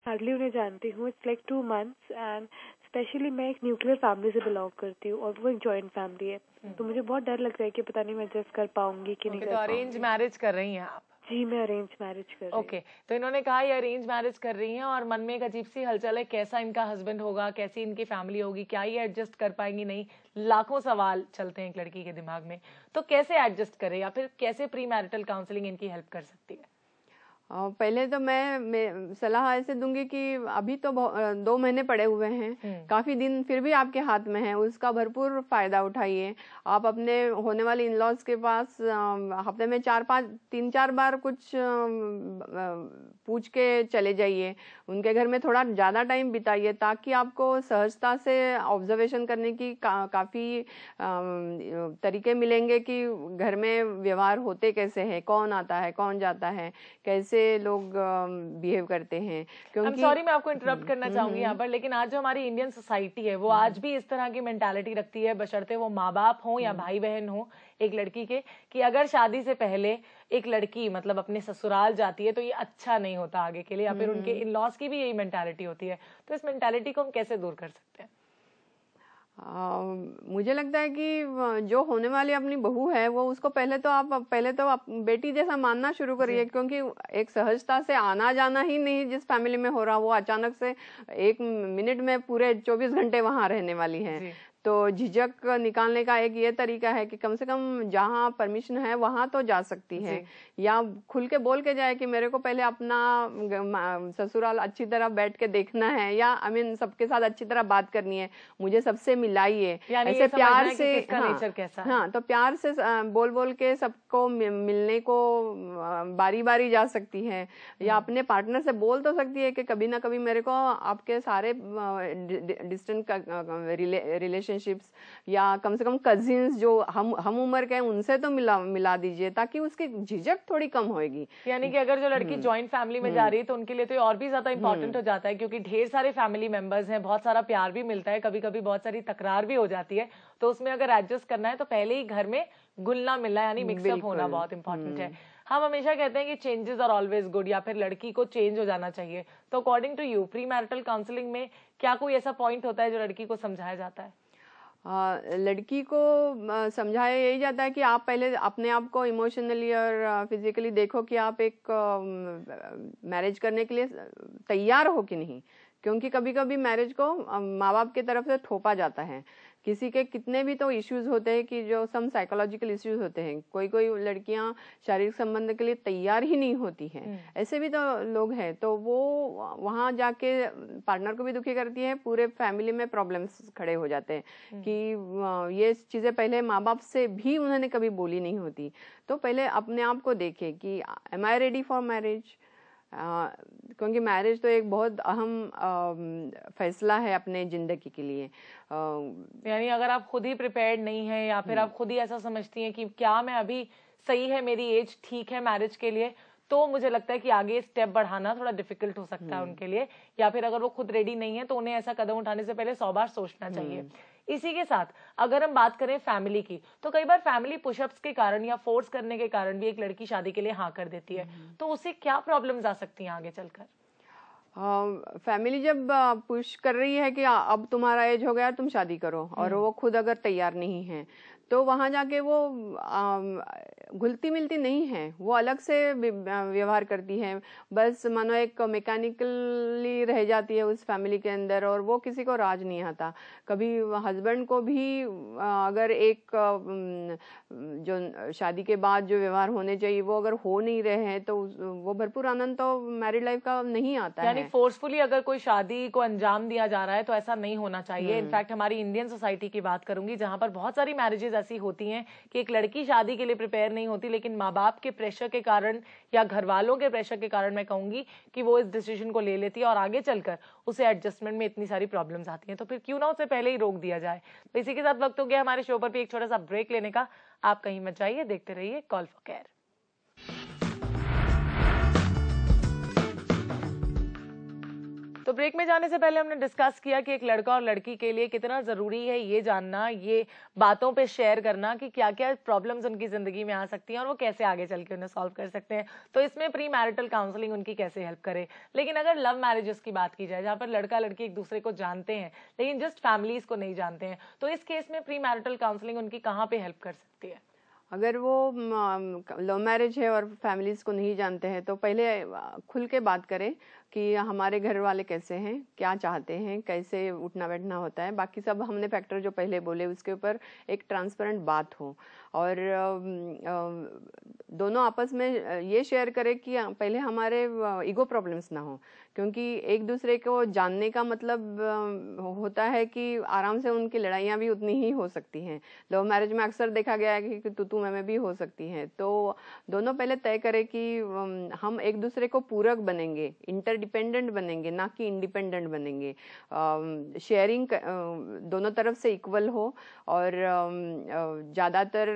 Hardly उन्हें जानती हूँ, it's like 2 months and specially मैं एक न्यूक्लियर फैमिली से बिलोंग करती हूँ और वो एक जॉइंट फैमिली है, तो मुझे बहुत डर लग रहा है कि पता नहीं मैं एडजस्ट कर पाऊंगी कि नहीं कर पाऊंगी। तो अरेंज मैरिज कर रही हैं आप? जी, मैं अरेंज मैरिज कर रही हूँ। ओके, तो इन्होंने कहा ये अरेंज मैरिज कर रही हैं और मन में एक अजीब सी हलचल है, कैसा इनका हस्बैंड होगा, कैसी इनकी फैमिली होगी, क्या ये एडजस्ट कर पाएंगी नहीं, लाखों सवाल चलते हैं एक लड़की के दिमाग में। तो कैसे एडजस्ट करे या फिर कैसे प्री मैरिटल काउंसलिंग इनकी हेल्प कर सकती है? पहले तो मैं सलाह ऐसे दूंगी कि अभी तो 2 महीने पड़े हुए हैं, काफी दिन फिर भी आपके हाथ में है, उसका भरपूर फायदा उठाइए। आप अपने होने वाले इन लॉज के पास हफ्ते में 3-4 बार कुछ पूछ के चले जाइए, उनके घर में थोड़ा ज्यादा टाइम बिताइए ताकि आपको सहजता से ऑब्जर्वेशन करने की काफी तरीके मिलेंगे कि घर में व्यवहार होते कैसे है, कौन आता है कौन जाता है, कैसे लोग बिहेव करते हैं। क्योंकि सॉरी मैं आपको इंटरप्ट करना चाहूंगी यहाँ पर, लेकिन आज जो हमारी इंडियन सोसाइटी है वो आज भी इस तरह की मेंटालिटी रखती है, बशर्ते वो माँ बाप हो या भाई बहन हो एक लड़की के, कि अगर शादी से पहले एक लड़की मतलब अपने ससुराल जाती है तो ये अच्छा नहीं होता आगे के लिए, या फिर उनके इन लॉज की भी यही मेंटालिटी होती है। तो इस मेंटालिटी को हम कैसे दूर कर सकते हैं? मुझे लगता है कि जो होने वाली अपनी बहू है वो उसको पहले तो आप बेटी जैसा मानना शुरू करिए, क्योंकि एक सहजता से आना जाना ही नहीं जिस फैमिली में हो रहा, वो अचानक से 1 मिनट में पूरे 24 घंटे वहां रहने वाली है। तो झिझक निकालने का एक ये तरीका है कि कम से कम जहाँ परमिशन है वहां तो जा सकती है, या खुल के बोल के जाए कि मेरे को पहले अपना ससुराल अच्छी तरह बैठ के देखना है, या सबके साथ अच्छी तरह बात करनी है, मुझे सबसे मिलाइए, ऐसे प्यार से। हाँ, तो प्यार से बोल बोल के सबको मिलने को बारी बारी जा सकती है, या अपने पार्टनर से बोल तो सकती है कि कभी ना कभी मेरे को आपके सारे डिस्टेंट रिलेशनशिप्स या कम से कम कजिन्स जो हम उम्र के हैं उनसे तो मिला दीजिए, ताकि उसकी झिझक थोड़ी कम होगी। यानी कि अगर जो लड़की जॉइंट फैमिली में जा रही है तो उनके लिए तो और भी ज्यादा इंपॉर्टेंट हो जाता है, क्योंकि ढेर सारे फैमिली मेंबर्स हैं, बहुत सारा प्यार भी मिलता है, कभी कभी बहुत सारी तकरार भी हो जाती है, तो उसमें अगर एडजस्ट करना है तो पहले ही घर में घुलना मिलना यानी मिक्सअप होना बहुत इंपॉर्टेंट है। हम हमेशा कहते हैं कि चेंजेस आर ऑलवेज गुड, या फिर लड़की को चेंज हो जाना चाहिए, तो according to you pre marital counselling में क्या कोई ऐसा पॉइंट होता है जो लड़की को समझाया जाता है? लड़की को समझाया यही जाता है कि आप पहले अपने आप को इमोशनली और फिजिकली देखो कि आप एक मैरिज करने के लिए तैयार हो कि नहीं, क्योंकि कभी कभी मैरिज को माँ बाप की तरफ से थोपा जाता है। किसी के कितने भी तो इश्यूज होते हैं कि जो सम साइकोलॉजिकल इश्यूज होते हैं, कोई लड़कियां शारीरिक संबंध के लिए तैयार ही नहीं होती हैं, ऐसे भी तो लोग हैं, तो वो वहां जाके पार्टनर को भी दुखी करती है, पूरे फैमिली में प्रॉब्लम्स खड़े हो जाते हैं कि ये चीजें पहले माँ बाप से भी उन्होंने कभी बोली नहीं होती। तो पहले अपने आप को देखे कि am I ready for marriage, क्योंकि मैरिज तो एक बहुत अहम फैसला है अपने जिंदगी के लिए। यानी अगर आप खुद ही प्रिपेयर्ड नहीं है, या फिर आप खुद ही ऐसा समझती हैं कि क्या मैं अभी सही है, मेरी एज ठीक है मैरिज के लिए, तो मुझे लगता है कि आगे स्टेप बढ़ाना थोड़ा डिफिकल्ट हो सकता है उनके लिए, या फिर अगर वो खुद रेडी नहीं है तो उन्हें ऐसा कदम उठाने से पहले 100 बार सोचना चाहिए। इसी के साथ अगर हम बात करें फैमिली की, तो कई बार फैमिली पुशअप्स के कारण या फोर्स करने के कारण भी एक लड़की शादी के लिए हाँ कर देती है, तो उससे क्या प्रॉब्लम्स आ सकती हैं आगे चलकर? फैमिली जब पुश कर रही है कि अब तुम्हारा एज हो गया, तुम शादी करो, और वो खुद अगर तैयार नहीं है, तो वहां जाके वो घुलती मिलती नहीं है, वो अलग से व्यवहार करती है, बस मानो एक मैकेनिकली रह जाती है उस फैमिली के अंदर, और वो किसी को राज नहीं आता। कभी हस्बैंड को भी अगर एक जो शादी के बाद जो व्यवहार होने चाहिए वो अगर हो नहीं रहे हैं, तो वो भरपूर आनंद तो मैरिड लाइफ का नहीं आता है। यानी फोर्सफुली अगर कोई शादी को अंजाम दिया जा रहा है तो ऐसा नहीं होना चाहिए। इनफैक्ट हमारी इंडियन सोसाइटी की बात करूंगी, जहां पर बहुत सारी मैरिजेस ऐसी होती हैं कि एक लड़की शादी के लिए प्रिपेयर नहीं होती, लेकिन माँ बाप के प्रेशर के कारण या घर वालों के प्रेशर के कारण मैं कहूंगी कि वो इस डिसीजन को ले लेती है, और आगे चलकर उसे एडजस्टमेंट में इतनी सारी प्रॉब्लम्स आती हैं। तो फिर क्यों ना उसे पहले ही रोक दिया जाए। तो इसी के साथ वक्त हो गया हमारे शो पर भी एक छोटा सा ब्रेक लेने का। आप कहीं मत जाइए, देखते रहिए कॉल फॉर केयर। तो ब्रेक में जाने से पहले हमने डिस्कस किया कि एक लड़का और लड़की के लिए कितना जरूरी है ये जानना, ये बातों पे शेयर करना कि क्या क्या प्रॉब्लम्स उनकी जिंदगी में आ सकती हैं और वो कैसे आगे चल के उन्हें सॉल्व कर सकते हैं। तो इसमें प्री मैरिटल काउंसलिंग उनकी कैसे हेल्प करे। लेकिन अगर लव मैरिजेस की बात की जाए, जहाँ पर लड़का लड़की एक दूसरे को जानते हैं लेकिन जस्ट फैमिलीज को नहीं जानते हैं, तो इस केस में प्री मैरिटल काउंसलिंग उनकी कहाँ पे हेल्प कर सकती है? अगर वो लव मैरिज है और फैमिलीज को नहीं जानते हैं तो पहले खुल के बात करें कि हमारे घर वाले कैसे हैं, क्या चाहते हैं, कैसे उठना बैठना होता है। बाकी सब हमने फैक्टर जो पहले बोले उसके ऊपर एक ट्रांसपेरेंट बात हो और दोनों आपस में ये शेयर करें कि पहले हमारे ईगो प्रॉब्लम्स ना हो, क्योंकि एक दूसरे को जानने का मतलब होता है कि आराम से उनकी लड़ाइयाँ भी उतनी ही हो सकती हैं। लव मैरिज में अक्सर देखा गया है कि तू मैं भी हो सकती हैं। तो दोनों पहले तय करें कि हम एक दूसरे को पूरक बनेंगे, इंटरडिपेंडेंट बनेंगे, ना कि इंडिपेंडेंट बनेंगे। शेयरिंग दोनों तरफ से इक्वल हो और ज़्यादातर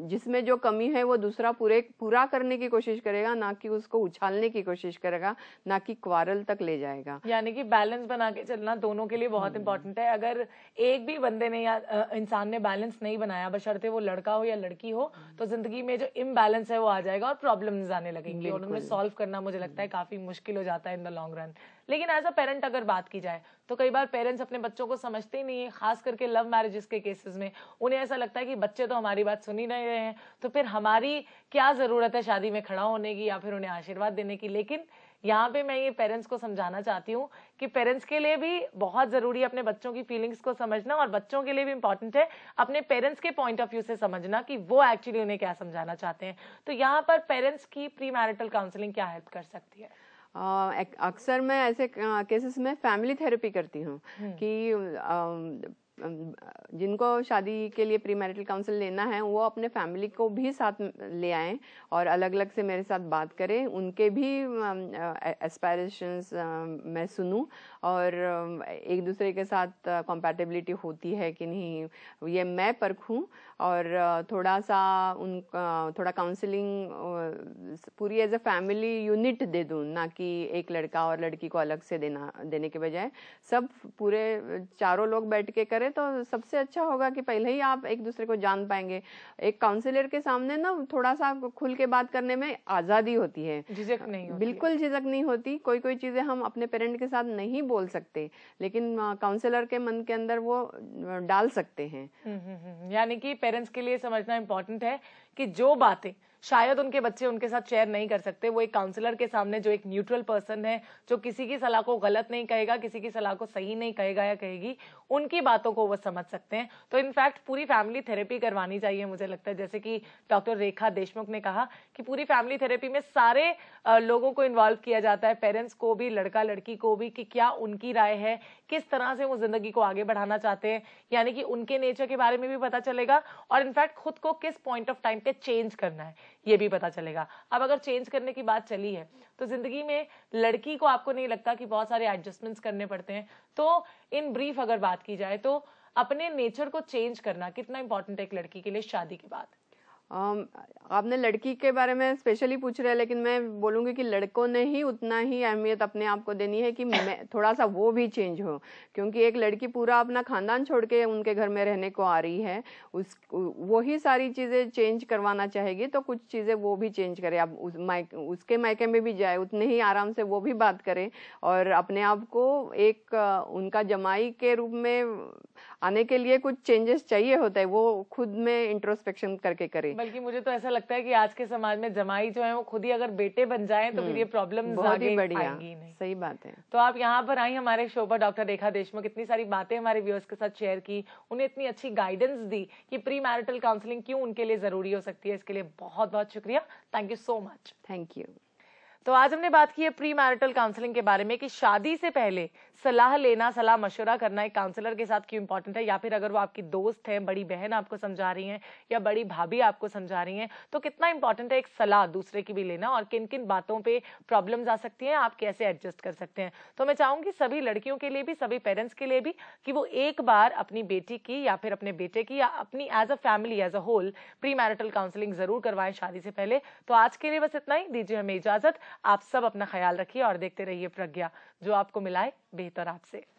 जिसमें जो कमी है वो दूसरा पूरा करने की कोशिश करेगा, ना कि उसको उछालने की कोशिश करेगा, ना कि क्वारल तक ले जाएगा। यानी कि बैलेंस बना के चलना दोनों के लिए बहुत इंपॉर्टेंट है। अगर एक भी बंदे ने या इंसान ने बैलेंस नहीं बनाया, बशर्ते वो लड़का हो या लड़की हो, तो जिंदगी में जो इम्बैलेंस है वो आ जाएगा और प्रॉब्लम्स आने लगेंगे और उन्हें सॉल्व करना मुझे लगता है काफी मुश्किल हो जाता है इन द लॉन्ग रन। लेकिन एज अ पेरेंट अगर बात की जाए तो कई बार पेरेंट्स अपने बच्चों को समझते ही नहीं है, खास करके लव मैरिजेस के केसेस में। उन्हें ऐसा लगता है कि बच्चे तो हमारी बात सुन ही नहीं रहे हैं, तो फिर हमारी क्या जरूरत है शादी में खड़ा होने की या फिर उन्हें आशीर्वाद देने की। लेकिन यहाँ पे मैं ये पेरेंट्स को समझाना चाहती हूँ कि पेरेंट्स के लिए भी बहुत जरूरी है अपने बच्चों की फीलिंग्स को समझना, और बच्चों के लिए भी इंपॉर्टेंट है अपने पेरेंट्स के पॉइंट ऑफ व्यू से समझना कि वो एक्चुअली उन्हें क्या समझाना चाहते हैं। तो यहाँ पर पेरेंट्स की प्री मैरिटल काउंसलिंग क्या हेल्प कर सकती है? अक्सर मैं ऐसे केसेस में फैमिली थेरेपी करती हूँ कि जिनको शादी के लिए प्री मैरिटल काउंसिल लेना है वो अपने फैमिली को भी साथ ले आएं और अलग अलग से मेरे साथ बात करें, उनके भी एस्पायरेशंस मैं सुनूं और एक दूसरे के साथ कंपैटिबिलिटी होती है कि नहीं ये मैं परखूं और थोड़ा सा थोड़ा काउंसलिंग पूरी एज अ फैमिली यूनिट दे दूं, ना कि एक लड़का और लड़की को अलग से देने के बजाय सब पूरे चारों लोग बैठ के करें तो सबसे अच्छा होगा कि पहले ही आप एक दूसरे को जान पाएंगे। एक काउंसलर के सामने ना थोड़ा सा खुल के बात करने में आजादी होती है, झिझक नहीं होती, बिल्कुल झिझक नहीं होती। कोई चीजें हम अपने पेरेंट के साथ नहीं बोल सकते लेकिन काउंसलर के मन के अंदर वो डाल सकते हैं। यानी कि पेरेंट्स के लिए समझना इंपॉर्टेंट है कि जो बातें शायद उनके बच्चे उनके साथ शेयर नहीं कर सकते, वो एक काउंसलर के सामने जो एक न्यूट्रल पर्सन है, जो किसी की सलाह को गलत नहीं कहेगा, किसी की सलाह को सही नहीं कहेगा या कहेगी, उनकी बातों को वो समझ सकते हैं। तो इनफैक्ट पूरी फैमिली थेरेपी करवानी चाहिए मुझे लगता है। जैसे कि डॉक्टर रेखा देशमुख ने कहा कि पूरी फैमिली थेरेपी में सारे लोगों को इन्वॉल्व किया जाता है, पेरेंट्स को भी, लड़का लड़की को भी, कि क्या उनकी राय है, किस तरह से वो जिंदगी को आगे बढ़ाना चाहते हैं, यानी कि उनके नेचर के बारे में भी पता चलेगा और इनफैक्ट खुद को किस पॉइंट ऑफ टाइम पे चेंज करना है ये भी पता चलेगा। अब अगर चेंज करने की बात चली है तो जिंदगी में लड़की को आपको नहीं लगता कि बहुत सारे एडजस्टमेंट्स करने पड़ते हैं? तो इन ब्रीफ अगर बात की जाए तो अपने नेचर को चेंज करना कितना इंपॉर्टेंट है एक लड़की के लिए शादी के बाद? आपने लड़की के बारे में स्पेशली पूछ रहे हैं, लेकिन मैं बोलूंगी कि लड़कों ने ही उतना ही अहमियत अपने आप को देनी है कि मैं थोड़ा सा वो भी चेंज हो, क्योंकि एक लड़की पूरा अपना खानदान छोड़ के उनके घर में रहने को आ रही है, वो ही सारी चीजें चेंज करवाना चाहेगी तो कुछ चीजें वो भी चेंज करे। अब उसके मायके में भी जाए उतने ही आराम से वो भी बात करे और अपने आप को एक उनका जमाई के रूप में आने के लिए कुछ चेंजेस चाहिए होता है, वो खुद में इंट्रोस्पेक्शन करके करे। बल्कि मुझे तो ऐसा लगता है कि आज के समाज में जमाई जो है वो खुद ही अगर बेटे बन जाएं तो फिर ये प्रॉब्लम्स आगे आएंगी नहीं। सही बात है। तो आप यहाँ पर आई हमारे शो पर, डॉक्टर रेखा देशमुख, इतनी सारी बातें हमारे व्यूअर्स के साथ शेयर की, उन्हें इतनी अच्छी गाइडेंस दी कि प्री मैरिटल काउंसलिंग क्यों उनके लिए जरूरी हो सकती है। इसके लिए बहुत बहुत शुक्रिया, thank you so much. Thank you. तो आज हमने बात की है प्री मैरिटल काउंसलिंग के बारे में कि शादी से पहले सलाह लेना, सलाह मशवरा करना एक काउंसलर के साथ क्यों इंपॉर्टेंट है, या फिर अगर वो आपकी दोस्त है, बड़ी बहन आपको समझा रही हैं या बड़ी भाभी आपको समझा रही हैं, तो कितना इंपॉर्टेंट है एक सलाह दूसरे की भी लेना और किन किन बातों पे प्रॉब्लम्स आ सकती हैं, आप कैसे एडजस्ट कर सकते हैं। तो मैं चाहूंगी सभी लड़कियों के लिए भी, सभी पेरेंट्स के लिए भी कि वो एक बार अपनी बेटी की या फिर अपने बेटे की या अपनी as a family as a whole pre marital counselling जरूर करवाएं शादी से पहले। तो आज के लिए बस इतना ही, दीजिए हमें इजाजत। आप सब अपना ख्याल रखिए और देखते रहिए प्रज्ञा, जो आपको मिलाए बेहतर आपसे।